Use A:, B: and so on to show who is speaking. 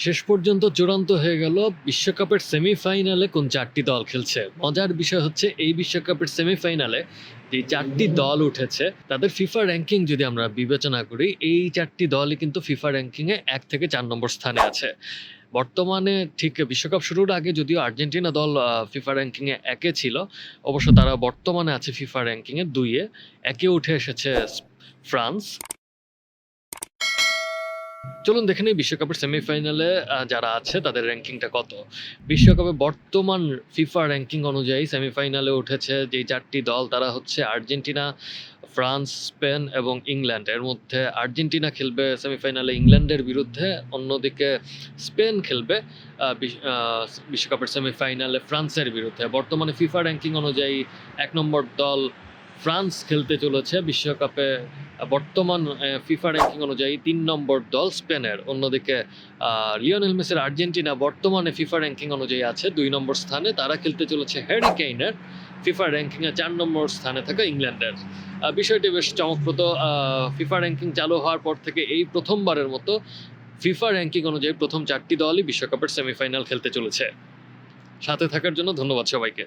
A: শেষ পর্যন্ত চূড়ান্ত হয়ে গেল বিশ্বকাপের সেমিফাইনালে কোন ৪টি দল খেলছে। মজার বিষয় হচ্ছে এই বিশ্বকাপের সেমিফাইনালে যে ৪টি দল উঠেছে তাদের ফিফা র্যাঙ্কিং যদি আমরা বিবেচনা করি, এই ৪টি দলই কিন্তু ফিফা র্যাঙ্কিংয়ে ১ থেকে ৪ নম্বর স্থানে আছে। বর্তমানে ঠিক বিশ্বকাপ শুরুর আগে যদিও আর্জেন্টিনা দল ফিফা র্যাঙ্কিংয়ে ১ এ ছিল, অবশ্য তারা বর্তমানে আছে ফিফা র্যাঙ্কিংয়ে ২ এ। ১ এ উঠে এসেছে ফ্রান্স। চলুন দেখে নিই বিশ্বকাপের সেমিফাইনালে যারা আছে তাদের র্যাঙ্কিংটা কত। বিশ্বকাপে বর্তমান ফিফা র্যাঙ্কিং অনুযায়ী সেমিফাইনালে উঠেছে যে ৪টি দল, তারা হচ্ছে আর্জেন্টিনা, ফ্রান্স, স্পেন এবং ইংল্যান্ড। এর মধ্যে আর্জেন্টিনা খেলবে সেমিফাইনালে ইংল্যান্ডের বিরুদ্ধে, অন্যদিকে স্পেন খেলবে বিশ্বকাপের সেমিফাইনালে ফ্রান্সের বিরুদ্ধে। বর্তমানে ফিফা র্যাঙ্কিং অনুযায়ী ১ নম্বর দল ফ্রান্স খেলতে চলেছে বিশ্বকাপে। বর্তমান ফিফা র্যাঙ্কিং অনুযায়ী ৩ নম্বর দল স্পেনের। অন্যদিকে লিওনেল মেসির আর্জেন্টিনা বর্তমানে ফিফা র্যাঙ্কিং অনুযায়ী আছে ২ নম্বর স্থানে, তারা খেলতে চলেছে হ্যারি কেইনের ফিফা র্যাঙ্কিংয়ে ৪ নম্বর স্থানে থাকা ইংল্যান্ডের। বিষয়টি বেশ চমকপ্রদ। ফিফা র্যাঙ্কিং চালু হওয়ার পর থেকে এই প্রথমবারের মতো ফিফা র্যাঙ্কিং অনুযায়ী প্রথম ৪টি দলই বিশ্বকাপের সেমিফাইনাল খেলতে চলেছে। সাথে থাকার জন্য ধন্যবাদ সবাইকে।